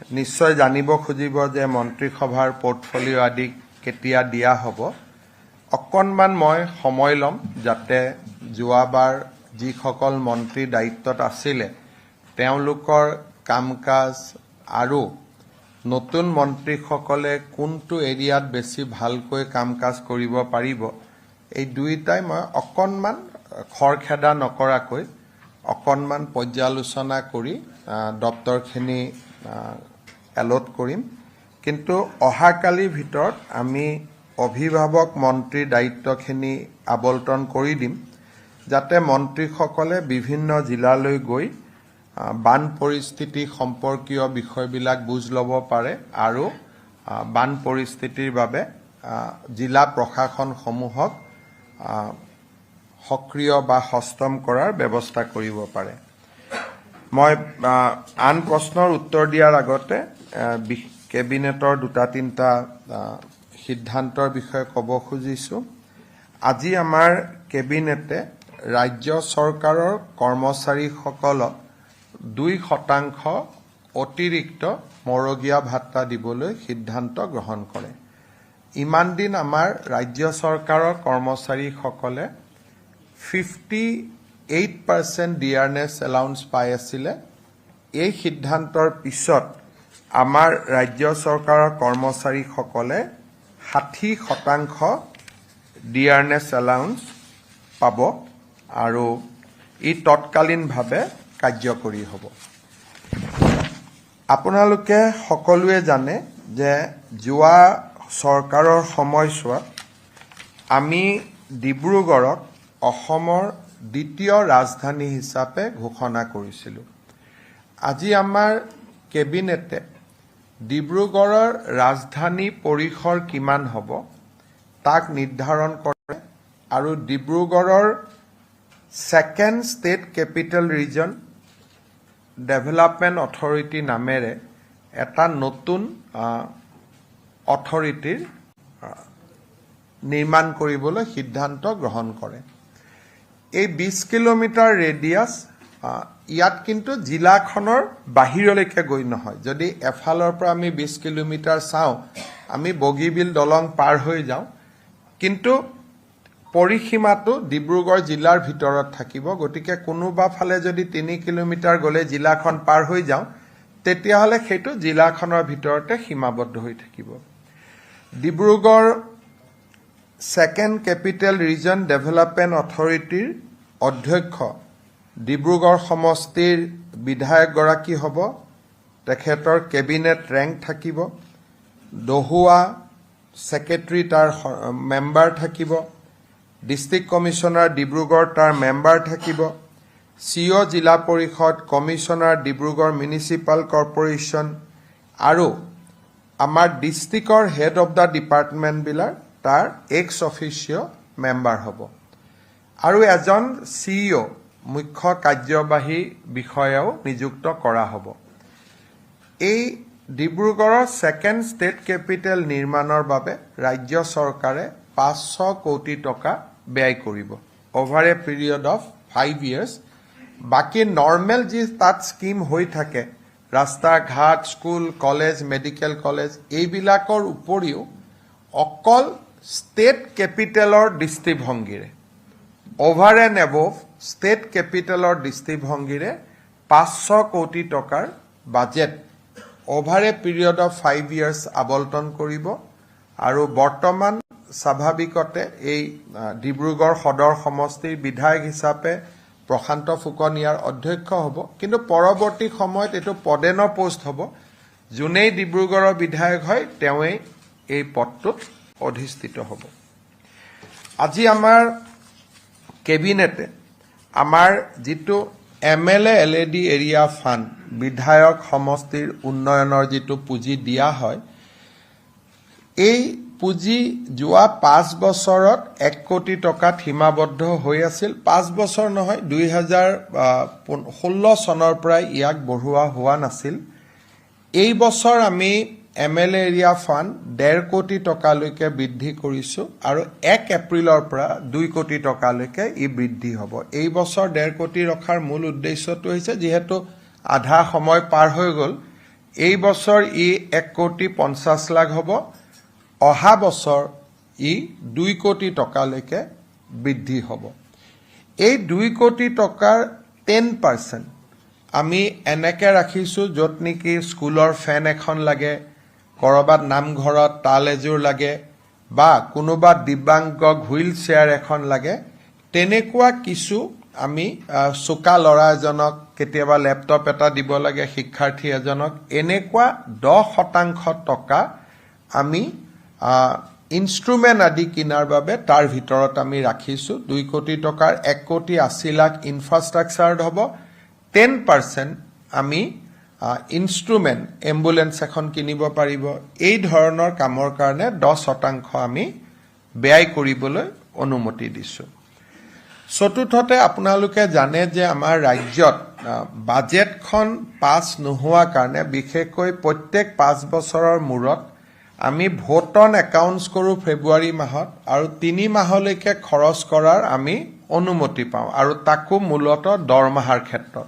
নিশ্চয় জানিব খুজিব যে মন্ত্ৰীসভাৰ পোৰ্টফলিঅ' আদি কেতিয়া দিয়া হ'ব। অকণমান মই সময় ল'ম যাতে যোৱাবাৰ যিসকল মন্ত্ৰী দায়িত্বত আছিলে তেওঁলোকৰ কাম কাজ আৰু নতুন মন্ত্ৰীসকলে কোনটো এৰিয়াত বেছি ভালকৈ কাম কাজ কৰিব পাৰিব, এই দুইটাই মই অকণমান খৰখেদা নকৰাকৈ অকণমান পৰ্যালোচনা কৰি দপ্তৰখিনি এলট কৰিম। কিন্তু অহাকালিৰ ভিতৰত আমি অভিভাৱক মন্ত্ৰীৰ দায়িত্বখিনি আবণ্টন কৰি দিম যাতে মন্ত্ৰীসকলে বিভিন্ন জিলালৈ গৈ বান পৰিস্থিতি সম্পৰ্কীয় বিষয়বিলাক বুজ ল'ব পাৰে আৰু বান পৰিস্থিতিৰ বাবে জিলা প্ৰশাসনসমূহক সক্ৰিয় বা সষ্টম কৰাৰ ব্যৱস্থা কৰিব পাৰে। মই আন প্ৰশ্নৰ উত্তৰ দিয়াৰ আগতে কেবিনেটৰ দুটা তিনিটা সিদ্ধান্তৰ বিষয়ে ক'ব খুজিছোঁ। আজি আমাৰ কেবিনেটে ৰাজ্য চৰকাৰৰ কৰ্মচাৰীসকলক 2% অতিৰিক্ত মৰগীয়া ভাত্তা দিবলৈ সিদ্ধান্ত গ্ৰহণ কৰে। ইমান দিন আমাৰ ৰাজ্য চৰকাৰৰ কৰ্মচাৰীসকলে 58% ডিয়াৰনেছ এলাউন্স পাই আছিলে। এই সিদ্ধান্তৰ পিছত আমাৰ ৰাজ্য চৰকাৰৰ কৰ্মচাৰীসকলে 60% ডিয়াৰনেছ এলাউন্স পাব আৰু ই তৎকালীনভাৱে কাৰ্যকৰী হ'ব। আপোনালোকে সকলোৱে জানে যে যোৱা চৰকাৰৰ সময়ছোৱাত আমি ডিব্ৰুগড়ক অসমৰ দ্বিতীয় ৰাজধানী হিচাপে ঘোষণা কৰিছিলোঁ। আজি আমাৰ কেবিনেটে ডিব্ৰুগড়ৰ ৰাজধানী পৰিসৰ কিমান হ'ব তাক নিৰ্ধাৰণ কৰে আৰু ডিব্ৰুগড়ৰ second state capital region development authority নামেৰে এটা নতুন অথৰিটিৰ নিৰ্মাণ কৰিবলৈ সিদ্ধান্ত গ্ৰহণ কৰে। এই 20 কিলোমিটাৰ ৰেডিয়াছ ইয়াত কিন্তু জিলাখনৰ বাহিৰলৈকে গৈ নহয়। যদি এফালৰ পৰা আমি 20 কিলোমিটাৰ চাওঁ, আমি বগীবিল দলং পাৰ হৈ যাওঁ, কিন্তু পৰিসীমাটো ডিব্ৰুগড় জিলাৰ ভিতৰত থাকিব। গতিকে কোনোবা ফালে যদি 3 কিলোমিটাৰ গ'লে জিলাখন পাৰ হৈ যাওঁ, তেতিয়াহ'লে সেইটো জিলাখনৰ ভিতৰতে সীমাবদ্ধ হৈ থাকিব। Dibrugarh second capital region development অথৰিটিৰ অধ্যক্ষ ডিব্ৰুগড় সমষ্টিৰ বিধায়কগৰাকী হ'ব। তেখেতৰ কেবিনেট ৰেংক থাকিব। দহুৱা ছেক্ৰেটাৰী তাৰ মেম্বাৰ থাকিব। ডিষ্ট্ৰিক্ট কমিশ্যনাৰ ডিব্ৰুগড় তাৰ মেম্বাৰ থাকিব। CO জিলা পৰিষদ, কমিশ্যনাৰ ডিব্ৰুগড় মিউনিচিপাল কৰ্পৰেশ্যন আৰু আমাৰ ডিষ্ট্ৰিক্টৰ হেড অফ দ্য ডিপাৰ্টমেণ্টবিলাক তাৰ এক্স অফিচিঅ মেম্বাৰ হ'ব আৰু এজন CEO মুখ্য কাৰ্যবাহী বিষয়াও নিযুক্ত কৰা হ'ব। এই ডিব্ৰুগড়ৰ ছেকেণ্ড ষ্টেট কেপিটেল নিৰ্মাণৰ বাবে ৰাজ্য চৰকাৰে 500 কোটি টকা ব্যয় কৰিব over A period of 5 years। বাকী নৰ্মেল যি তাত স্কিম হৈ থাকে, ৰাস্তা ঘাট, স্কুল, কলেজ, মেডিকেল কলেজ, এইবিলাকৰ উপৰিও অকল ষ্টেট কেপিটেলৰ দৃষ্টিভংগীৰে অভাৰ এণ্ড এবভ ষ্টেট কেপিটেলৰ দৃষ্টিভংগীৰে 500 কোটি টকাৰ budget over A period of 5 years আবণ্টন কৰিব আৰু বৰ্তমান স্বাভাৱিকতে এই ডিব্ৰুগড় সদৰ সমষ্টিৰ বিধায়ক হিচাপে প্ৰশান্ত ফুকন ইয়াৰ অধ্যক্ষ হ'ব। কিন্তু পৰৱৰ্তী সময়ত এইটো পদেন পোষ্ট হ'ব। যোনেই ডিব্ৰুগড়ৰ বিধায়ক হয় তেওঁৱেই এই পদটোত অধিষ্ঠিত হ'ব। আজি আমাৰ কেবিনেটে আমাৰ যিটো MLA LAD এৰিয়া ফাণ্ড, বিধায়ক সমষ্টিৰ উন্নয়নৰ যিটো পুঁজি দিয়া হয়, এই পুঁজি যোৱা 5 বছৰত 1 কোটি টকাত সীমাবদ্ধ হৈ আছিল। 5 বছৰ নহয়, 2016 চনৰ পৰাই ইয়াক বঢ়োৱা হোৱা নাছিল। এই বছৰ আমি MLA এৰিয়া ফাণ্ড 1.5 কোটি টকালৈকে বৃদ্ধি কৰিছোঁ আৰু 1 এপ্ৰিলৰ পৰা 2 কোটি টকালৈকে ই বৃদ্ধি হ'ব। এই বছৰ 1.5 কোটি ৰখাৰ মূল উদ্দেশ্যটো হৈছে যিহেতু আধা সময় পাৰ হৈ গ'ল, এই বছৰ ই 1,50,00,000 হ'ব অহা বছৰ ই 2 কোটি টকালৈকে বৃদ্ধি হ'ব এই 2 কোটি টকাৰ 10% আমি এনেকে ৰাখিছোঁ য'ত নেকি স্কুলৰ ফেন এখন লাগে কৰবাত নামঘৰত তাল এযোৰ লাগে বা কোনোবা দিব্যাংগক হুইল চেয়াৰ এখন লাগে তেনেকুৱা কিছু আমি চোকা ল'ৰা এজনক কেতিয়াবা লেপটপ এটা দিব লাগে শিক্ষাৰ্থী এজনক এনেকুৱা 10% টকা আমি ইনষ্ট্ৰুমেণ্ট আদি কিনাৰ বাবে তাৰ ভিতৰত আমি ৰাখিছোঁ 2 কোটি টকাৰ 1,80,00,000 ইনফ্ৰাষ্ট্ৰাকচাৰত হ'ব 10% আমি ইনষ্ট্ৰুমেণ্ট এম্বুলেন্স এখন কিনিব পাৰিব এই ধৰণৰ কামৰ কাৰণে 10% আমি ব্যয় কৰিবলৈ অনুমতি দিছোঁ চতুৰ্থতে আপোনালোকে জানে যে আমাৰ ৰাজ্যত বাজেটখন পাছ নোহোৱা কাৰণে বিশেষকৈ প্ৰত্যেক 5 বছৰৰ মূৰত আমি ভোট অন একাউণ্টছ কৰোঁ ফেব্ৰুৱাৰী মাহত আৰু 3 মাহলৈকে খৰচ কৰাৰ আমি অনুমতি পাওঁ আৰু তাকো মূলতঃ দৰমহাৰ ক্ষেত্ৰত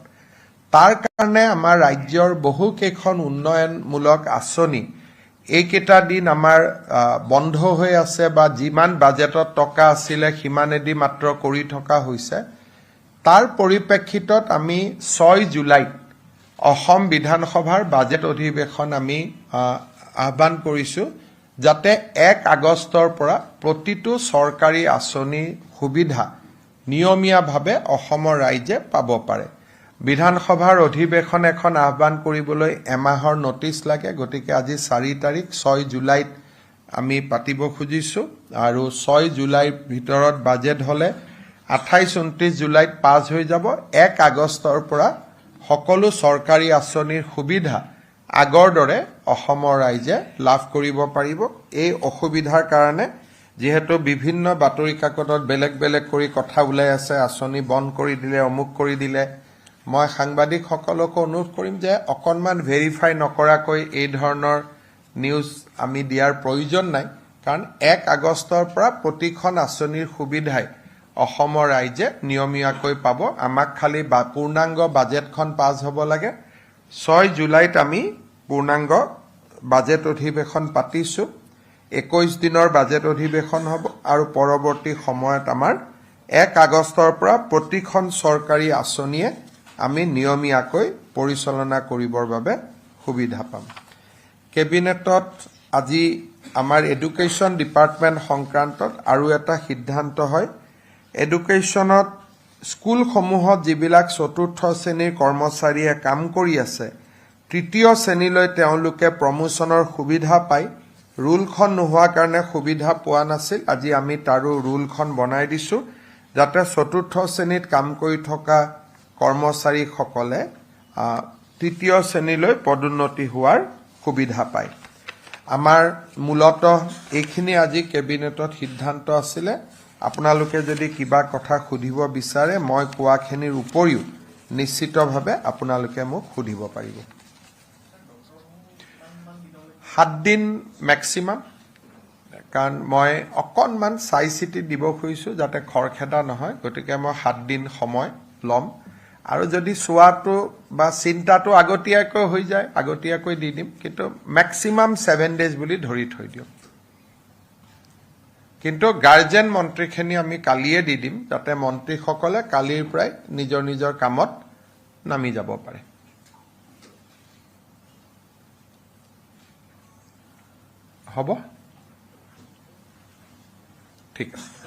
তাৰ কাৰণে আমাৰ ৰাজ্যৰ বহু কেইখন উন্নয়নমূলক আঁচনি এইকেইটা দিন আমাৰ বন্ধ হৈ আছে বা যিমান বাজেটত টকা আছিলে সিমানেদি মাত্ৰ কৰি থকা হৈছে তাৰ পৰিপ্ৰেক্ষিতত আমি 6 জুলাইত অসম বিধানসভাৰ বাজেট অধিৱেশন আমি আহ্বান কৰিছোঁ যাতে 1 আগষ্টৰ পৰা প্ৰতিটো চৰকাৰী আঁচনিৰ সুবিধা নিয়মীয়াভাৱে অসমৰ ৰাইজে পাব পাৰে বিধানসভাৰ অধিৱেশন এখন আহ্বান কৰিবলৈ এমাহৰ নটিচ লাগে গতিকে আজি 4 তাৰিখ 6 জুলাইত আমি পাতিব খুজিছোঁ আৰু 6 জুলাইৰ ভিতৰত বাজেট হ'লে 28-29 জুলাইত পাছ হৈ যাব 1 আগষ্টৰ পৰা সকলো চৰকাৰী আঁচনিৰ সুবিধা আগৰ দৰে অসমৰ ৰাইজে লাভ কৰিব পাৰিব এই অসুবিধাৰ কাৰণে যেহেতু বিভিন্ন বাতৰি কাকতত বেলেগ বেলেগ কৰি কথা ওলাই আছে আঁচনি বন্ধ কৰি দিলে অমুক কৰি দিলে মই সাংবাদিকসকলকো অনুৰোধ কৰিম যে অকণমান ভেৰিফাই নকৰাকৈ এই ধৰণৰ নিউজ আমি দিয়াৰ প্ৰয়োজন নাই কাৰণ 1 আগষ্টৰ পৰা প্ৰতিখন আঁচনিৰ সুবিধাই অসমৰ ৰাইজে নিয়মীয়াকৈ পাব আমাক খালি পূৰ্ণাংগ বাজেটখন পাছ হ'ব লাগে 6 জুলাইত আমি পূৰ্ণাংগ বাজেট অধিৱেশন পাতিছোঁ 21 দিনৰ বাজেট অধিৱেশন হ'ব আৰু পৰৱৰ্তী সময়ত আমাৰ 1 আগষ্টৰ পৰা প্ৰতিখন চৰকাৰী আঁচনিয়ে আমি নিয়মীয়াকৈ পৰিচালনা কৰিবৰ বাবে সুবিধা পাম কেবিনেটত আজি আমাৰ এডুকেশ্যন ডিপাৰ্টমেণ্ট সংক্ৰান্তত আৰু এটা সিদ্ধান্ত হয় এডুকেশ্যনত স্কুলসমূহত যিবিলাক চতুৰ্থ শ্ৰেণীৰ কৰ্মচাৰীয়ে কাম কৰি আছে তৃতীয় শ্ৰেণীলৈ তেওঁলোকে প্ৰমোচনৰ সুবিধা পায় ৰুলখন নোহোৱাৰ কাৰণে সুবিধা পোৱা নাছিল আজি আমি তাৰো ৰুলখন বনাই দিছোঁ যাতে চতুৰ্থ শ্ৰেণীত কাম কৰি থকা কৰ্মচাৰীসকলে তৃতীয় শ্ৰেণীলৈ পদোন্নতি হোৱাৰ সুবিধা পায় আমাৰ মূলতঃ এইখিনি আজি কেবিনেটত সিদ্ধান্ত আছিলে আপোনালোকে যদি কিবা কথা সুধিব বিচাৰে মই কোৱাখিনিৰ উপৰিও নিশ্চিতভাৱে আপোনালোকে মোক সুধিব পাৰিব 7 দিন মেক্সিমাম কাৰণ মই অকণমান চাই চিতি দিব খুজিছোঁ যাতে খৰখেদা নহয় গতিকে মই 7 দিন সময় ল'ম আৰু যদি চোৱাটো বা চিন্তাটো আগতীয়াকৈ হৈ যায় আগতীয়াকৈ দি দিম কিন্তু মেক্সিমাম 7 ডেজ বুলি ধৰি থৈ দিওঁ কিন্তু গাৰ্জেন মন্ত্ৰীখিনি আমি কালিয়ে দি দিম যাতে মন্ত্ৰীসকলে কালিৰ পৰাই নিজৰ নিজৰ কামত নামি যাব পাৰে হ'ব ঠিক আছে